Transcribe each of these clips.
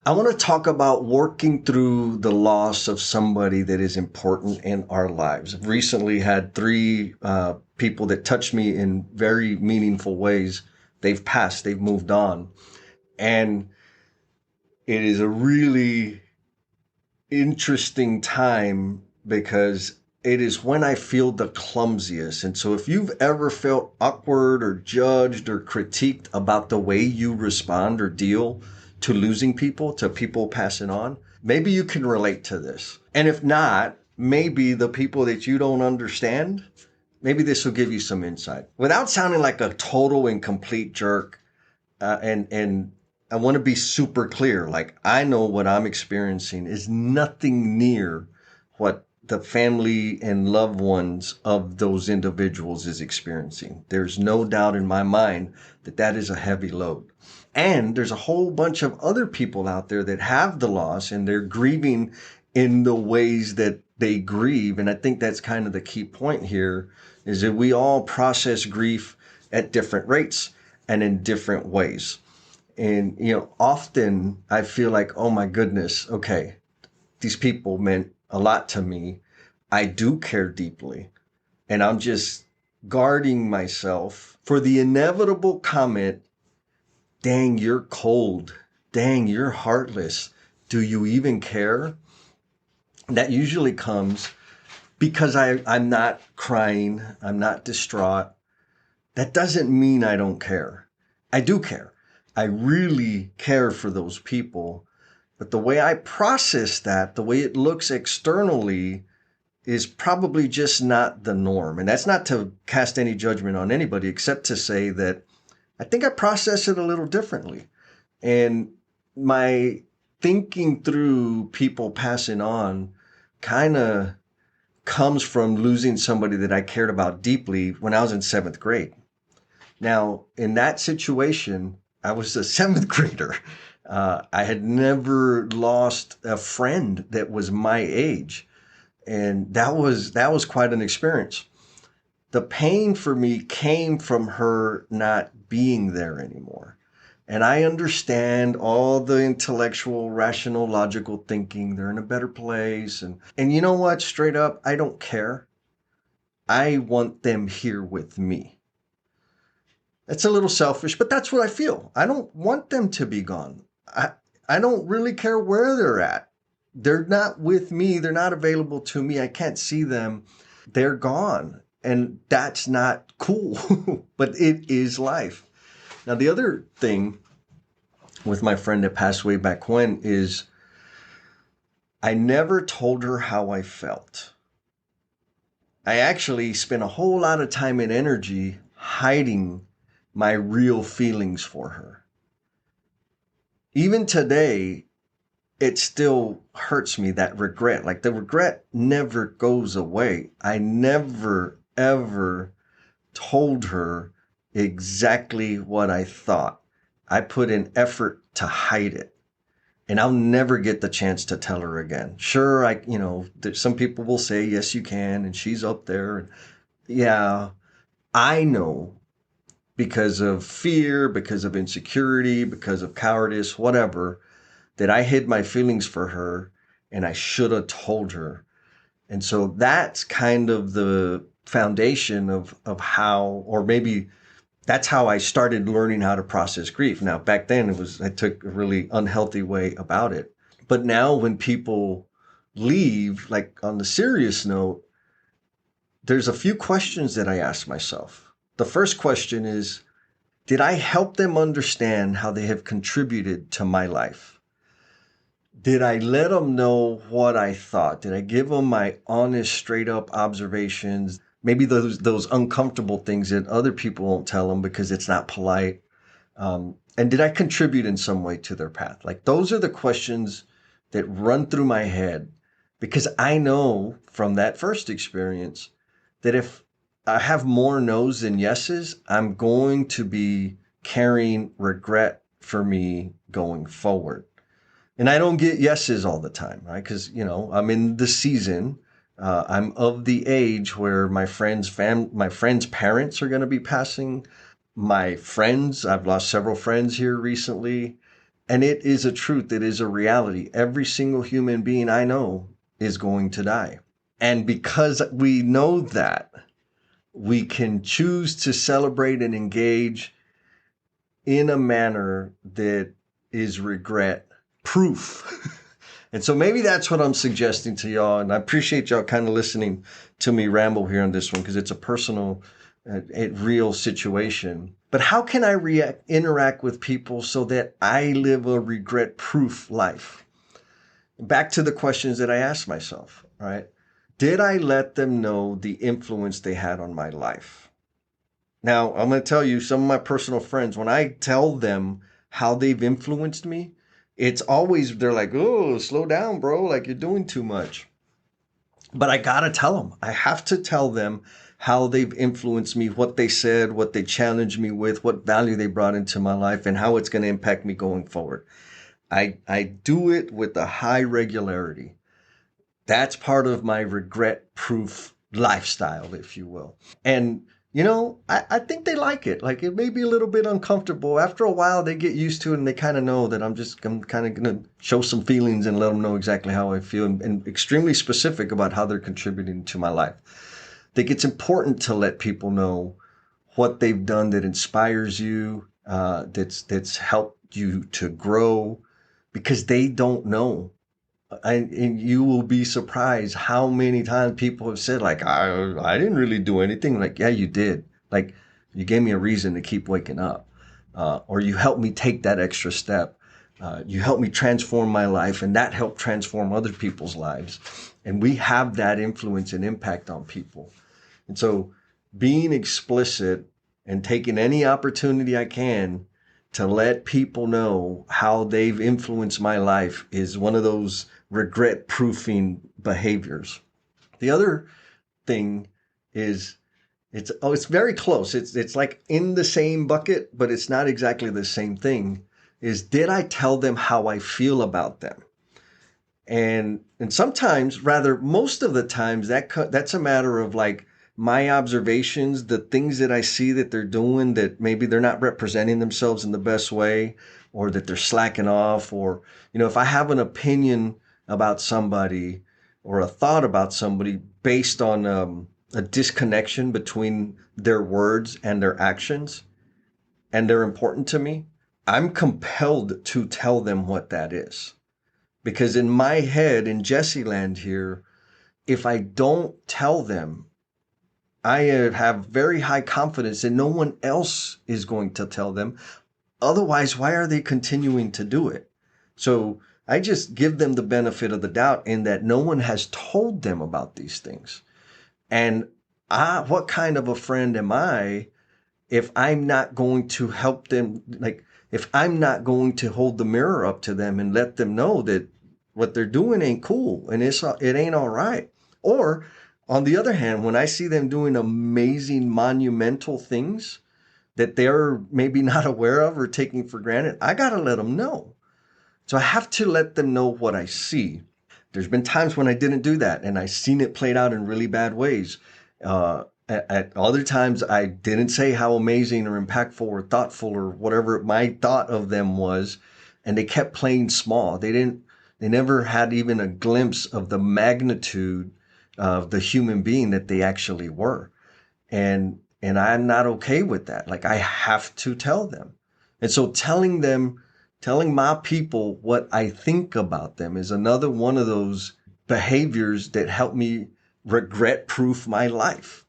I want to talk about working through the loss of somebody that is important in our lives. I've recently had three people that touched me in very meaningful ways. They've passed, they've moved on. And it is a really interesting time because it is when I feel the clumsiest. And so if you've ever felt awkward or judged or critiqued about the way you respond or deal to losing people, to people passing on, maybe you can relate to this. And if not, maybe the people that you don't understand, maybe this will give you some insight. Without sounding like a total and complete jerk, and I want to be super clear. Like, I know what I'm experiencing is nothing near what the family and loved ones of those individuals is experiencing. There's no doubt in my mind that that is a heavy load. And there's a whole bunch of other people out there that have the loss and they're grieving in the ways that they grieve. And I think that's kind of the key point here is that we all process grief at different rates and in different ways. And, often I feel like, oh my goodness, okay, these people meant a lot to me. I do care deeply. And I'm just guarding myself for the inevitable comment, dang, you're cold. Dang, you're heartless. Do you even care? That usually comes because I'm not crying. I'm not distraught. That doesn't mean I don't care. I do care. I really care for those people. But the way I process that, the way it looks externally, is probably just not the norm. And that's not to cast any judgment on anybody, except to say that I think I process it a little differently. And my thinking through people passing on kind of comes from losing somebody that I cared about deeply when I was in seventh grade. Now, in that situation, I was a seventh grader. I had never lost a friend that was my age. And that was quite an experience. The pain for me came from her not being there anymore. And I understand all the intellectual, rational, logical thinking. They're in a better place. And you know what? Straight up, I don't care. I want them here with me. It's a little selfish, but that's what I feel. I don't want them to be gone. I don't really care where they're at. They're not with me. They're not available to me. I can't see them. They're gone. And that's not cool, but it is life. Now, the other thing with my friend that passed away back when is I never told her how I felt. I actually spent a whole lot of time and energy hiding my real feelings for her. Even today, it still hurts me, that regret. Like, the regret never goes away. I never, ever told her exactly what I thought. I put in effort to hide it. And I'll never get the chance to tell her again. Sure, some people will say, yes, you can, and she's up there. And yeah, I know because of fear, because of insecurity, because of cowardice, whatever, that I hid my feelings for her and I should have told her. And so that's kind of the foundation of how, or maybe that's how I started learning how to process grief. Now, back then I took a really unhealthy way about it. But now when people leave, like on the serious note, there's a few questions that I ask myself. The first question is, did I help them understand how they have contributed to my life? Did I let them know what I thought? Did I give them my honest, straight up observations? Maybe those uncomfortable things that other people won't tell them because it's not polite. And did I contribute in some way to their path? Like, those are the questions that run through my head because I know from that first experience that if I have more no's than yeses, I'm going to be carrying regret for me going forward. And I don't get yeses all the time, right? Because, I'm in the season. I'm of the age where my friends' parents are going to be passing. I've lost several friends here recently. And it is a truth. It is a reality. Every single human being I know is going to die. And because we know that, we can choose to celebrate and engage in a manner that is regret proof. And so maybe that's what I'm suggesting to y'all. And I appreciate y'all kind of listening to me ramble here on this one because it's a personal, real situation. But how can I interact with people so that I live a regret proof life? Back to the questions that I asked myself, right? Did I let them know the influence they had on my life? Now, I'm going to tell you, some of my personal friends, when I tell them how they've influenced me, it's always, they're like, oh, slow down, bro. Like, you're doing too much. But I got to tell them. I have to tell them how they've influenced me, what they said, what they challenged me with, what value they brought into my life, and how it's going to impact me going forward. I do it with a high regularity. That's part of my regret proof lifestyle, if you will. And, I think they like it. Like, it may be a little bit uncomfortable. After a while, they get used to it and they kind of know that I'm kind of going to show some feelings and let them know exactly how I feel and extremely specific about how they're contributing to my life. I think it's important to let people know what they've done that inspires you, that's helped you to grow, because they don't know. And you will be surprised how many times people have said, like, I didn't really do anything. Like, yeah, you did. Like, you gave me a reason to keep waking up. Or you helped me take that extra step. You helped me transform my life, and that helped transform other people's lives. And we have that influence and impact on people. And so being explicit and taking any opportunity I can to let people know how they've influenced my life is one of those regret proofing behaviors. The other thing is it's very close. It's like in the same bucket, but it's not exactly the same thing. Is, did I tell them how I feel about them? And sometimes, rather most of the times, that's a matter of like my observations, the things that I see that they're doing that maybe they're not representing themselves in the best way, or that they're slacking off, or if I have an opinion about somebody or a thought about somebody based on a disconnection between their words and their actions, and they're important to me, I'm compelled to tell them what that is. Because in my head, in Jesse land here, if I don't tell them, I have very high confidence that no one else is going to tell them. Otherwise, why are they continuing to do it? So I just give them the benefit of the doubt in that no one has told them about these things. And what kind of a friend am I if I'm not going to help them? Like, if I'm not going to hold the mirror up to them and let them know that what they're doing ain't cool and it ain't all right. Or on the other hand, when I see them doing amazing, monumental things that they're maybe not aware of or taking for granted, I got to let them know. So I have to let them know what I see. There's been times when I didn't do that and I seen it played out in really bad ways. At other times, I didn't say how amazing or impactful or thoughtful or whatever my thought of them was, and they kept playing small. They never had even a glimpse of the magnitude of the human being that they actually were. And I'm not okay with that. Like, I have to tell them. And so telling my people what I think about them is another one of those behaviors that help me regret proof my life.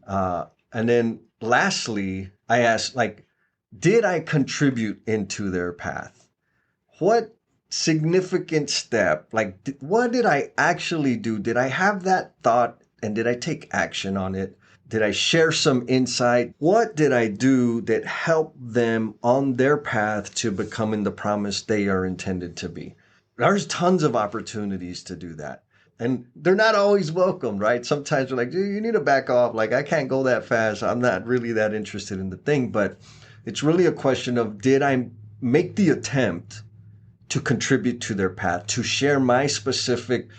And then lastly, I asked, like, did I contribute into their path? What significant step, like, what did I actually do? Did I have that thought and did I take action on it? Did I share some insight? What did I do that helped them on their path to becoming the promise they are intended to be? There's tons of opportunities to do that. And they're not always welcome, right? Sometimes we're like, you need to back off. Like, I can't go that fast. I'm not really that interested in the thing. But it's really a question of, did I make the attempt to contribute to their path, to share my specific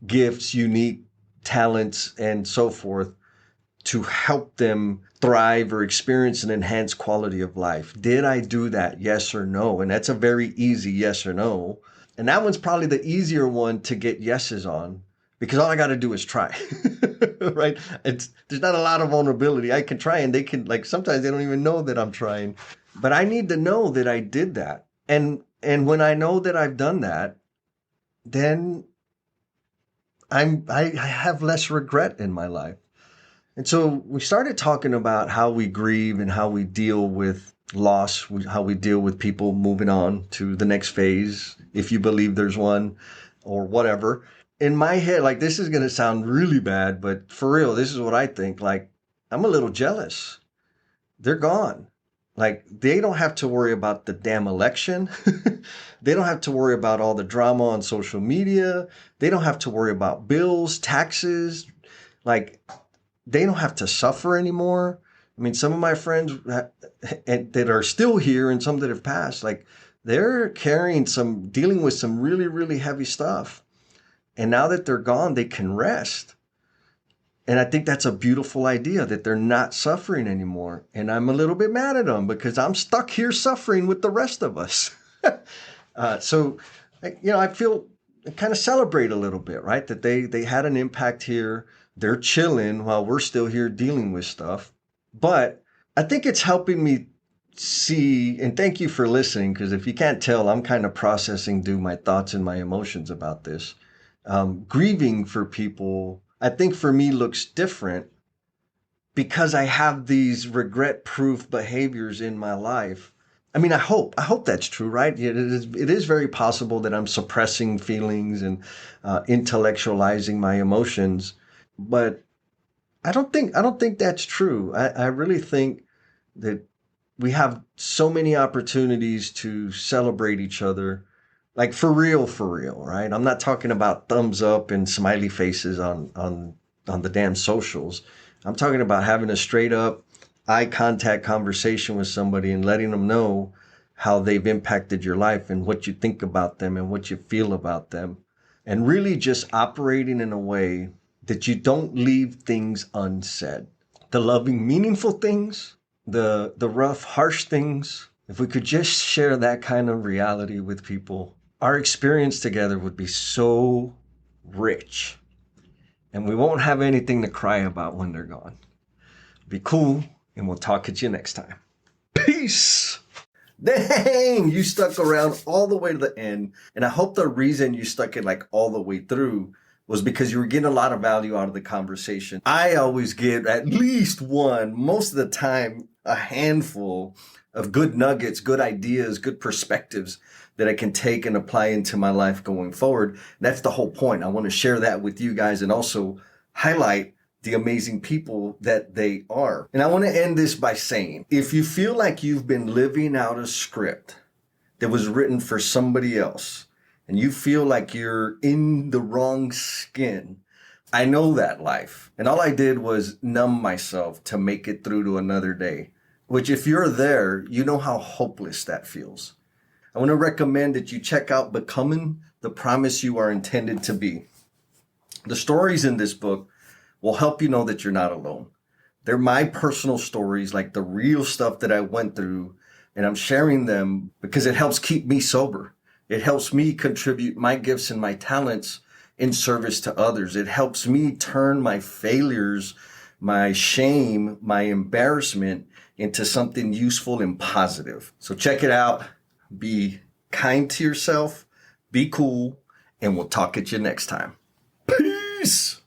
gifts, unique talents, and so forth, to help them thrive or experience an enhanced quality of life? Did I do that? Yes or no? And that's a very easy yes or no. And that one's probably the easier one to get yeses on because all I got to do is try. Right? There's not a lot of vulnerability. I can try and they can, like, sometimes they don't even know that I'm trying. But I need to know that I did that. And when I know that I've done that, then I have less regret in my life. And so we started talking about how we grieve and how we deal with loss, how we deal with people moving on to the next phase, if you believe there's one or whatever. In my head, like, this is going to sound really bad, but for real, this is what I think. Like, I'm a little jealous. They're gone. Like, they don't have to worry about the damn election. They don't have to worry about all the drama on social media. They don't have to worry about bills, taxes. Like, they don't have to suffer anymore. I mean, some of my friends that are still here and some that have passed, like, they're dealing with some really, really heavy stuff. And now that they're gone, they can rest. And I think that's a beautiful idea that they're not suffering anymore. And I'm a little bit mad at them because I'm stuck here suffering with the rest of us. So, I feel, I kind of celebrate a little bit, right? That they had an impact here. They're chilling while we're still here dealing with stuff. But I think it's helping me see, and thank you for listening, because if you can't tell, I'm kind of processing through my thoughts and my emotions about this. Grieving for people, I think for me looks different because I have these regret-proof behaviors in my life. I mean, I hope that's true, right? It is very possible that I'm suppressing feelings and intellectualizing my emotions, but I don't think that's true. I really think that we have so many opportunities to celebrate each other, like for real, right? I'm not talking about thumbs up and smiley faces on the damn socials. I'm talking about having a straight up eye contact conversation with somebody and letting them know how they've impacted your life and what you think about them and what you feel about them. And really just operating in a way that you don't leave things unsaid. The loving, meaningful things, the rough, harsh things. If we could just share that kind of reality with people, our experience together would be so rich. And we won't have anything to cry about when they're gone. Be cool, and we'll talk at you next time. Peace! Dang, you stuck around all the way to the end. And I hope the reason you stuck it like all the way through was because you were getting a lot of value out of the conversation. I always get at least one, most of the time, a handful of good nuggets, good ideas, good perspectives that I can take and apply into my life going forward. That's the whole point. I want to share that with you guys and also highlight the amazing people that they are. And I want to end this by saying, if you feel like you've been living out a script that was written for somebody else, and you feel like you're in the wrong skin, I know that life. And all I did was numb myself to make it through to another day, which if you're there, you know how hopeless that feels. I want to recommend that you check out Becoming the Promise You Are Intended to Be. The stories in this book will help you know that you're not alone. They're my personal stories, like the real stuff that I went through, and I'm sharing them because it helps keep me sober. It helps me contribute my gifts and my talents in service to others. It helps me turn my failures, my shame, my embarrassment into something useful and positive. So check it out. Be kind to yourself, be cool, and we'll talk at you next time. Peace!